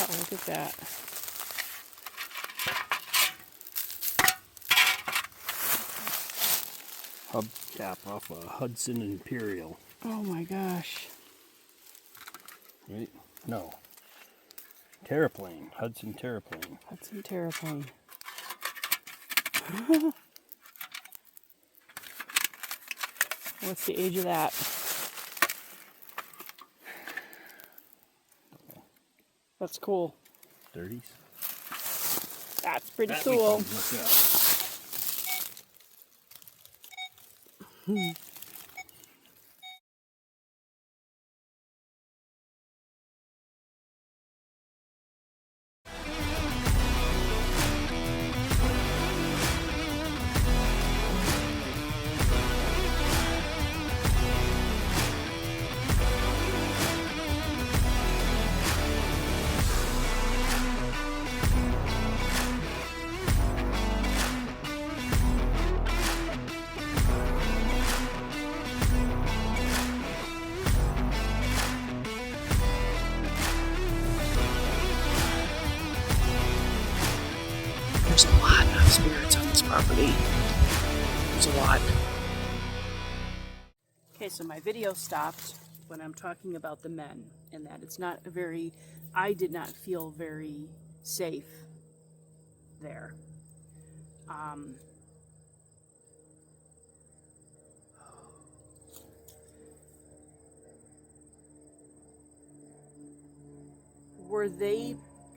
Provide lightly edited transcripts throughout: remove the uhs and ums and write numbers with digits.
Wow, look at that. Hubcap off a Hudson Imperial. Oh my gosh. Right? No. Terraplane. Hudson Terraplane. Hudson Terraplane. What's the age of that? That's cool. 30s? That's pretty cool. There's a lot of spirits on this property. There's a lot. Okay, so my video stopped when I'm talking about the men and that it's not a very, I did not feel very safe there.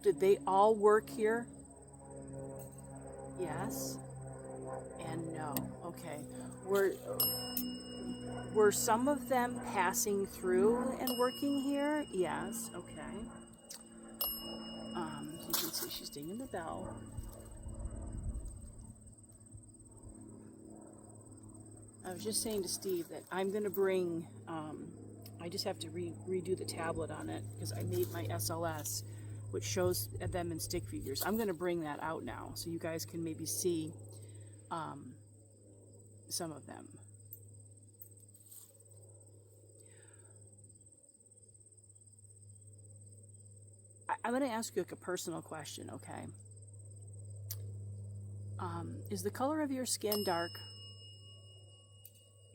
Did they all work here? Yes and no. Okay. Were some of them passing through and working here? Yes. Okay. You can see she's dinging the bell. I was just saying to Steve that I'm going to bring, I just have to redo the tablet on it because I made my SLS, which shows them in stick figures. I'm going to bring that out now so you guys can maybe see some of them. I'm going to ask you like a personal question, okay? Is the color of your skin dark?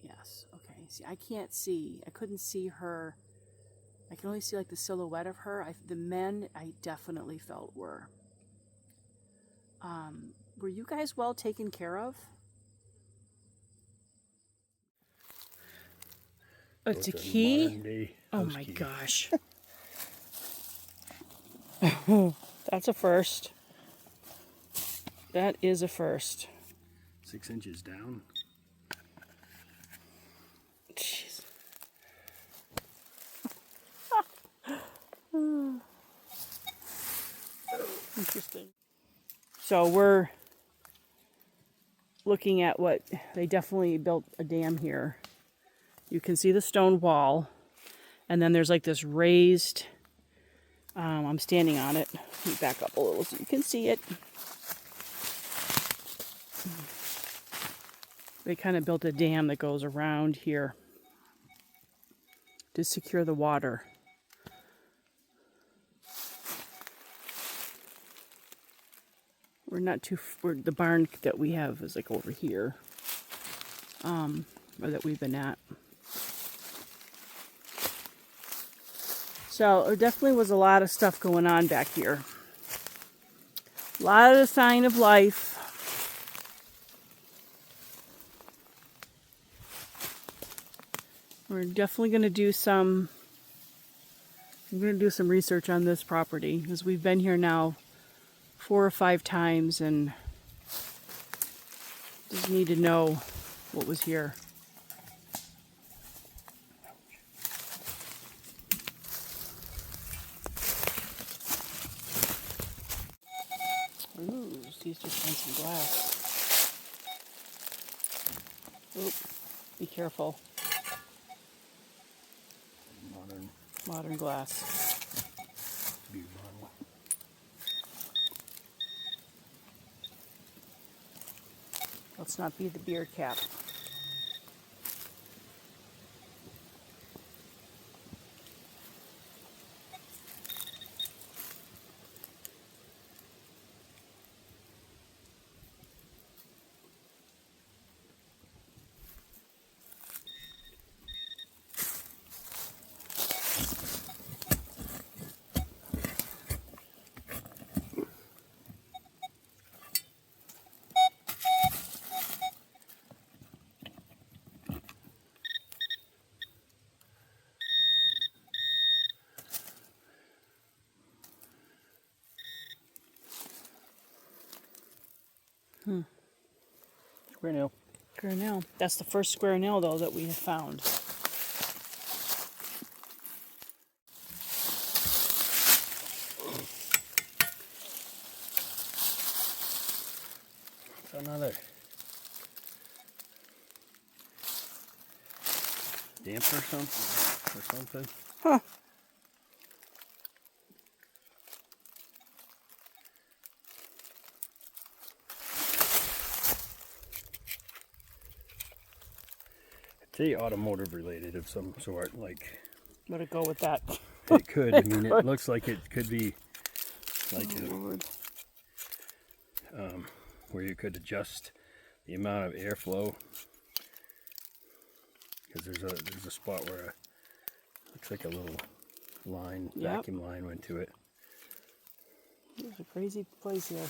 Yes, okay. See, I can't see. I couldn't see her. I can only see like the silhouette of her. The men I definitely felt were. Were you guys well taken care of? It's a key? Oh my gosh. That's a first. That is a first. 6 inches down. Jeez. Interesting. So we're looking at what they definitely built a dam here. You can see the stone wall, and then there's like this raised. I'm standing on it. Let me back up a little so you can see it. They kind of built a dam that goes around here to secure the water. We're not too. The barn that we have is like over here, or that we've been at. So there definitely was a lot of stuff going on back here. A lot of sign of life. We're definitely going to do some. I'm going to do some research on this property because we've been here now 4 or 5 times and just need to know what was here. Ooh, Steve's just found some glass. Oop, be careful. Modern glass. Beautiful. Let's not be the beer cap. Square nail. Square nail. That's the first square nail, though, that we have found. Another damper something. Huh. I'd say automotive related of some sort, like Let it go with that. it could. I mean, it looks like it could be like where you could adjust the amount of airflow, because there's a spot where it looks like a little line, Yep. vacuum line went to it. It's a crazy place here.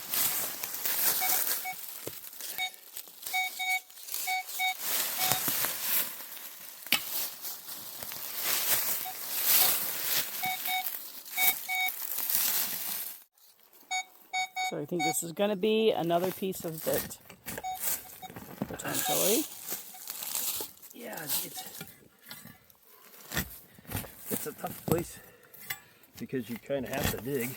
So I think this is going to be another piece of bit, potentially. Yeah, it's a tough place because you kind of have to dig.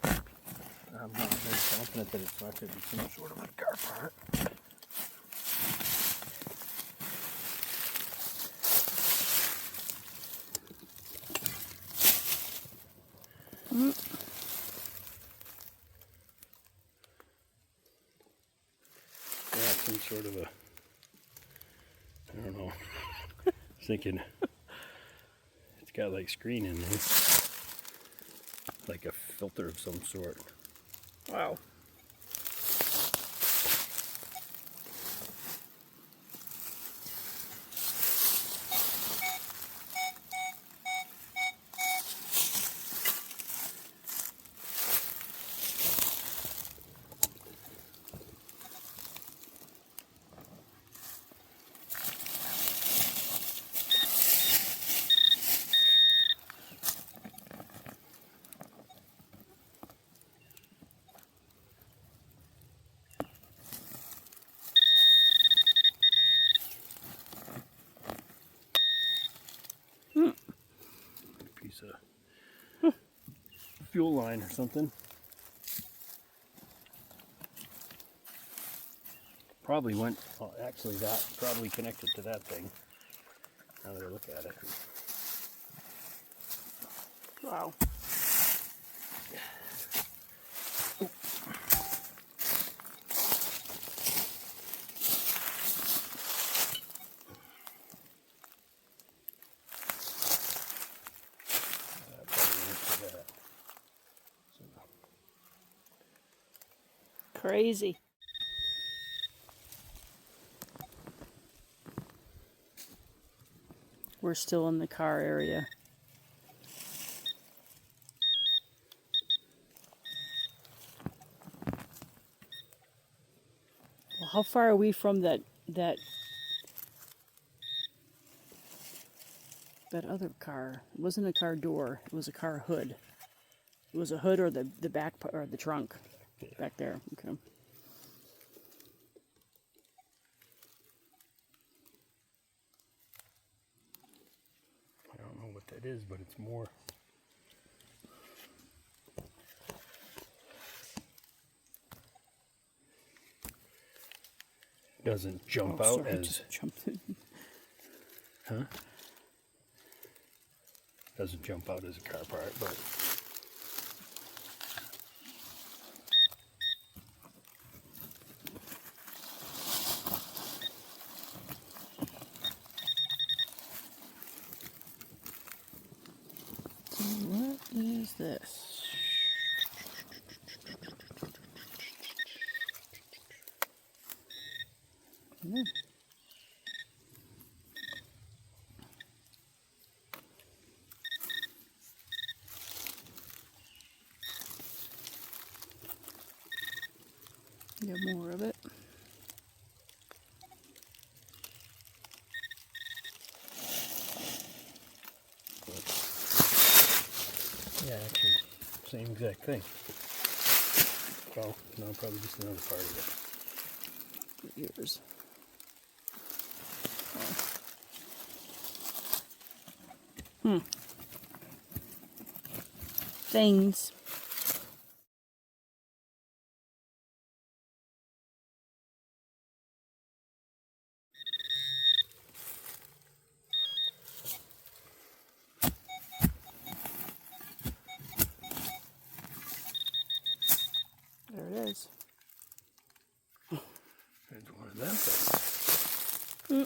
I'm not very confident that it's not going to be some sort of a car part. Yeah, some sort of a, I don't know. I was thinking it's got like screen in there, like a filter of some sort. Wow. Piece of fuel line or something. Probably went, well, actually that probably connected to that thing. Now that I look at it. Wow. Probably went to that. Crazy. We're still in the car area. Well, how far are we from that other car? It wasn't a car door. It was a car hood. It was a hood or the back or the trunk back there. Okay. I don't know what that is, but it's more. Doesn't jump out Sorry, as. just jumped in. Huh? Doesn't jump out as a car part, but. What is this? Get more of it. Yeah, actually, same exact thing. Well, no, probably just another part of it. Ears. Things. There it is. There's one of them things. Yeah.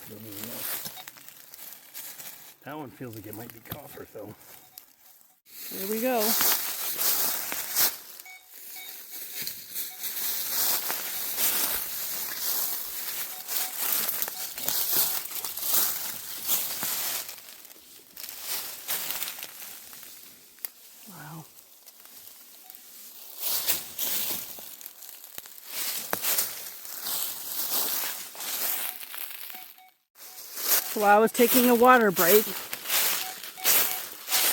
Don't even know. That one feels like it might be copper, though. Here we go. Wow. So while I was taking a water break,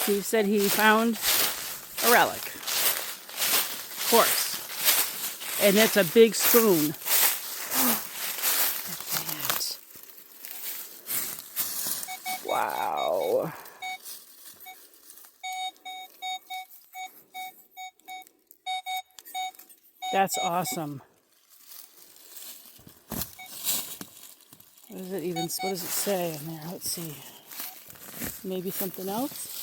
Steve said he found a relic. Of course. And it's a big spoon. Look at that. Wow. That's awesome. What does it say in there? Let's see. Maybe something else?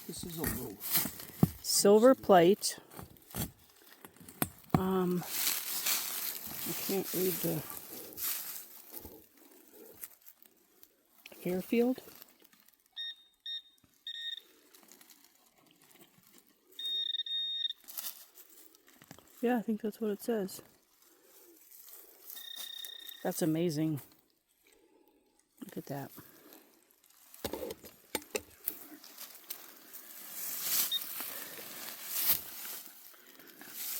This is a little. Silver plate. I can't read the Fairfield. Yeah, I think that's what it says. That's amazing. Look at that.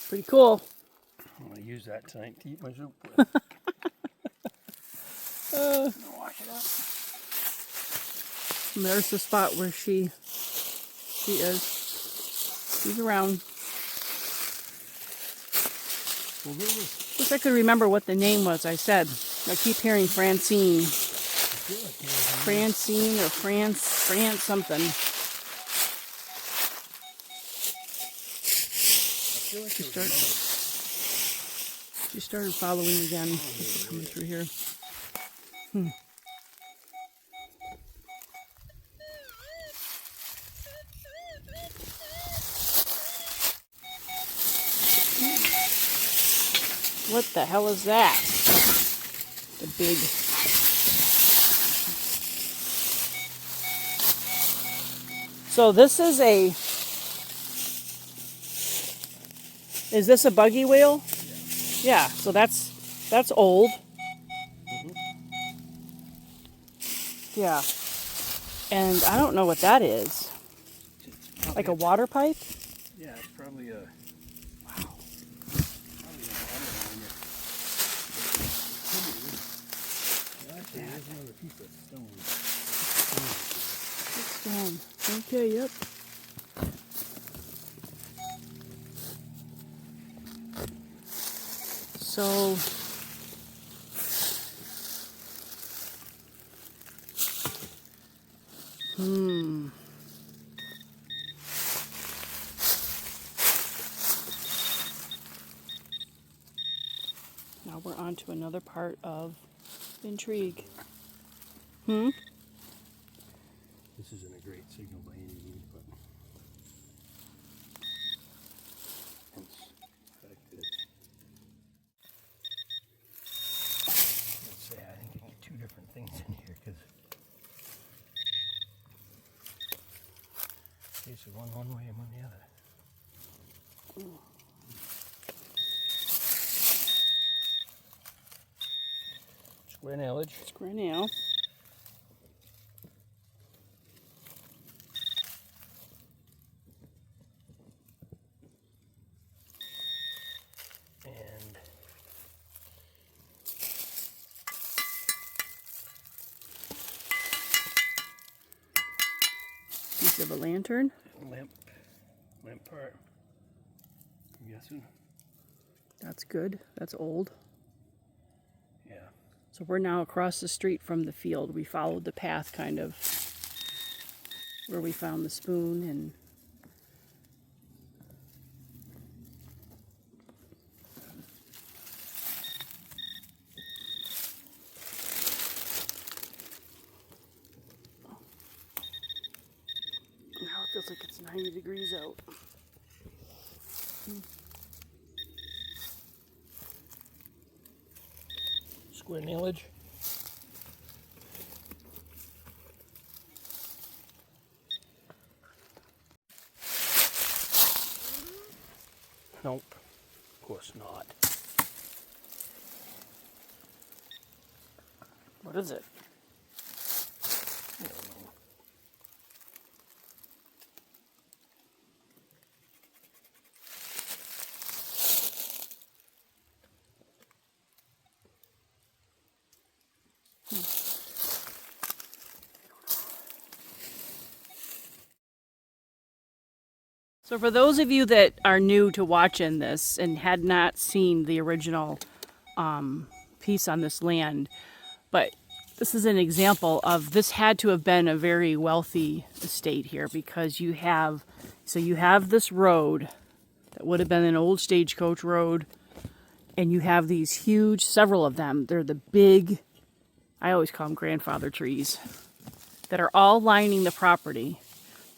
Pretty cool. I'm going to use that tonight to eat my soup with. Wash it up. And there's the spot where she is. She's around. Well, there was, Wish I could remember what the name was. I said. I keep hearing Francine. I feel like there was Francine or France something. I feel like there was another. She started following again. Just coming through here. What the hell is that? The big. So this is a. Is this a buggy wheel? Yeah. So that's old. Yeah. And I don't know what that is. Like a water pipe? Yeah, it's probably a. Wow. Probably a water liner. Actually, there's another piece of stone. It's down. Okay, yep. So now we're on to another part of intrigue. This isn't a great signal by any means, but hence the fact that let's say I think I get two different things in here because cases one way and one the other. Square nailage. Square nail. a lantern? Lamp part. I'm guessing. That's good. That's old. Yeah. So we're now across the street from the field. We followed the path kind of where we found the spoon and now it feels like it's 90 degrees out. Square nailage. Nope. Of course not. What is it? I don't know. So for those of you that are new to watching this and had not seen the original piece on this land, but this is an example of this had to have been a very wealthy estate here because you have this road that would have been an old stagecoach road, and you have these huge, several of them, they're the big, I always call them grandfather trees, that are all lining the property.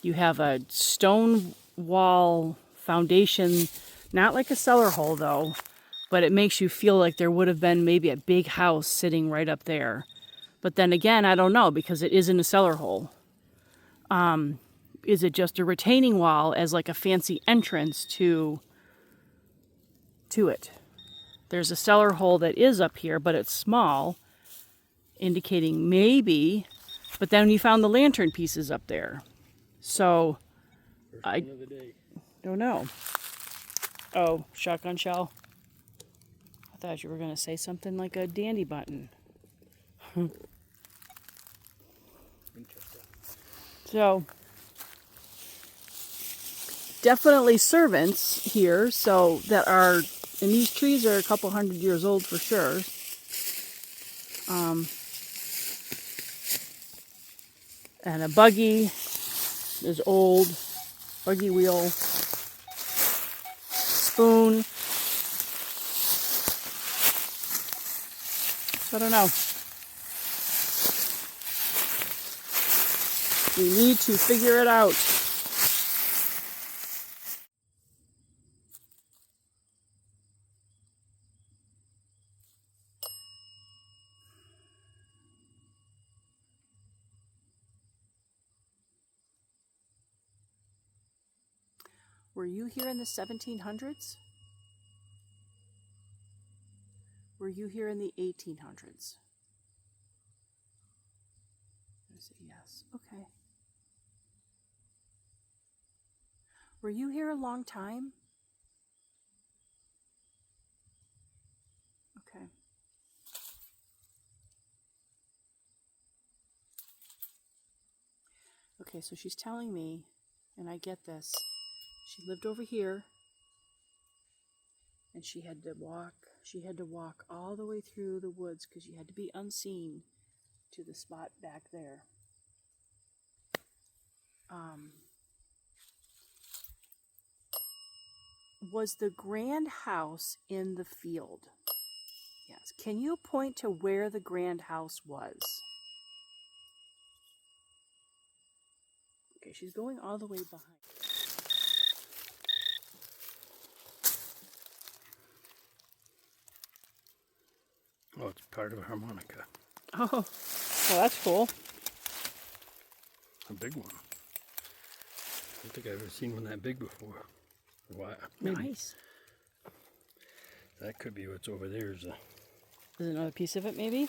You have a stone wall foundation, not like a cellar hole though, but it makes you feel like there would have been maybe a big house sitting right up there. But then again, I don't know, because it isn't a cellar hole. Is it just a retaining wall as like a fancy entrance to it? There's a cellar hole that is up here, but it's small, indicating maybe, but then you found the lantern pieces up there. So I don't know. Oh, shotgun shell. I thought you were going to say something like a dandy button. Interesting. So, definitely servants here, so that are, and these trees are a couple 100 years old for sure. And a buggy is old, buggy wheel, spoon. So I don't know. We need to figure it out. Were you here in the 1700s? Were you here in the 1800s? I say yes. Okay. Were you here a long time? Okay. Okay, so she's telling me, and I get this, she lived over here, and she had to walk all the way through the woods because she had to be unseen to the spot back there. Was the grand house in the field? Yes. Can you point to where the grand house was? Okay, she's going all the way behind. Oh, it's part of a harmonica. Oh, well, that's cool. A big one. I don't think I've ever seen one that big before. Why? Nice. That could be what's over there. Is another piece of it, maybe?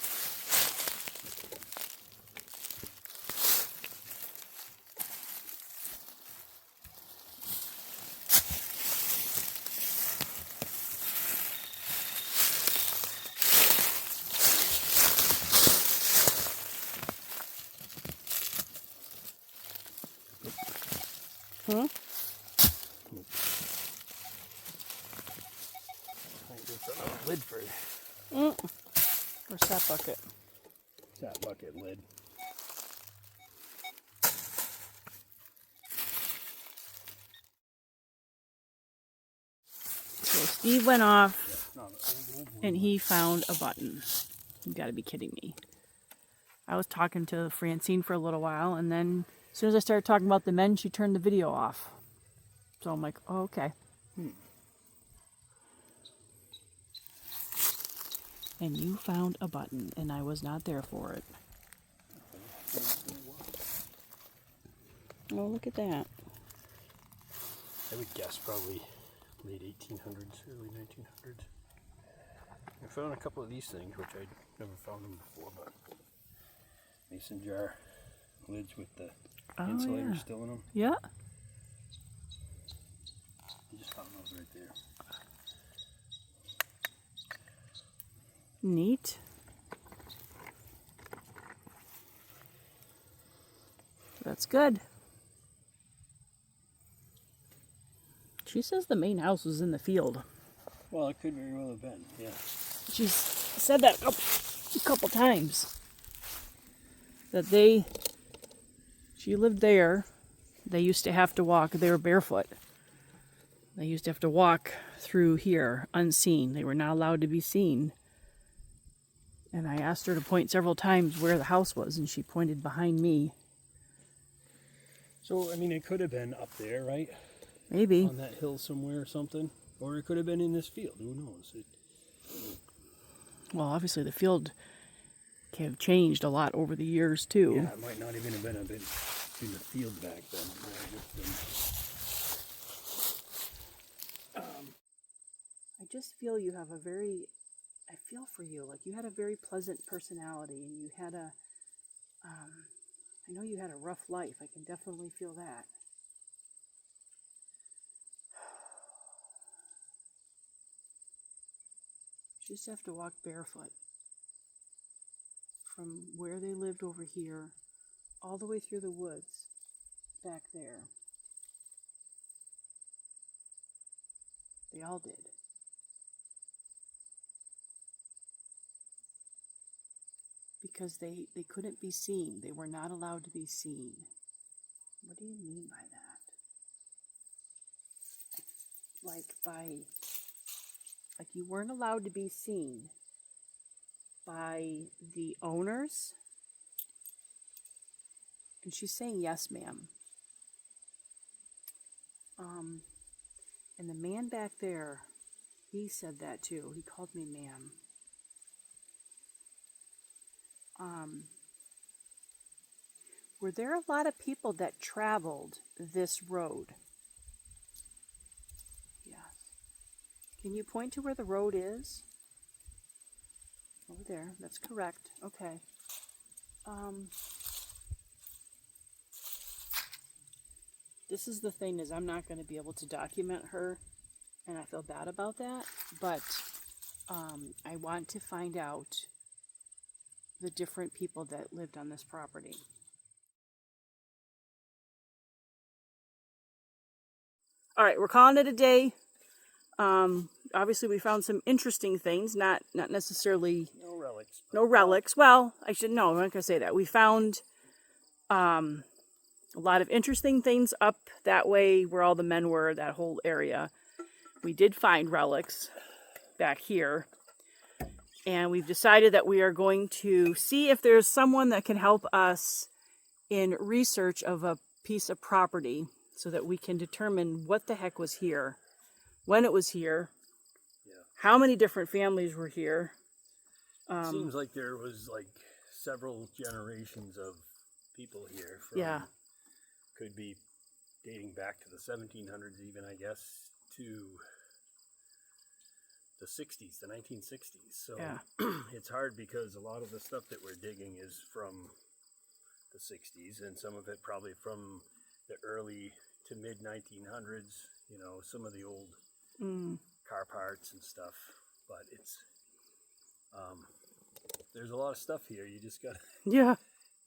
a lid for Or sap bucket. that bucket lid. So Steve went off Not an old one. and he found a button. You gotta be kidding me. I was talking to Francine for a little while, and then as soon as I started talking about the men, she turned the video off. So I'm like, oh, okay. And you found a button, and I was not there for it. Oh, look at that. I would guess probably late 1800s, early 1900s. I found a couple of these things, which I'd never found them before, but mason jar lids with the insulator yeah. still in them. Yeah. I just found those right there. Neat. That's good. She says the main house was in the field. Well, it could very well have been, yeah. She's said that a couple times. That she lived there. They used to have to walk, they were barefoot. They used to have to walk through here unseen. They were not allowed to be seen. And I asked her to point several times where the house was, and she pointed behind me. So, I mean, it could have been up there, right? Maybe. On that hill somewhere or something. Or it could have been in this field. Who knows? Well, obviously the field have changed a lot over the years, too. Yeah, it might not even have been a bit in the field back then. It might have just been... I just feel you have I feel for you, like you had a very pleasant personality, and you had I know you had a rough life. I can definitely feel that. You just have to walk barefoot from where they lived over here all the way through the woods back there. They all did. Because they couldn't be seen. They were not allowed to be seen. What do you mean by that? Like you weren't allowed to be seen by the owners? And she's saying, yes, ma'am. And the man back there, he said that too. He called me ma'am. Were there a lot of people that traveled this road? Yes. Can you point to where the road is? Over there. That's correct. Okay. This is the thing, is I'm not going to be able to document her, and I feel bad about that, but I want to find out the different people that lived on this property. All right, we're calling it a day. Obviously, we found some interesting things, not necessarily... No relics. No relics. Well, I'm not going to say that. We found a lot of interesting things up that way where all the men were, that whole area. We did find relics back here. And we've decided that we are going to see if there's someone that can help us in research of a piece of property so that we can determine what the heck was here, when it was here, how many different families were here. It seems like there was like several generations of people here. From, could be dating back to the 1700s even, I guess, to the 60s, the 1960s. So it's hard because a lot of the stuff that we're digging is from the 60s, and some of it probably from the early to mid 1900s, you know, some of the old car parts and stuff. But it's there's a lot of stuff here. You just gotta you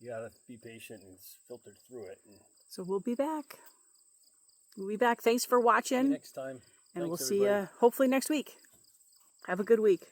gotta be patient and filter through it. So we'll be back. We'll be back. Thanks for watching. Next time. And we'll see you hopefully next week. Have a good week.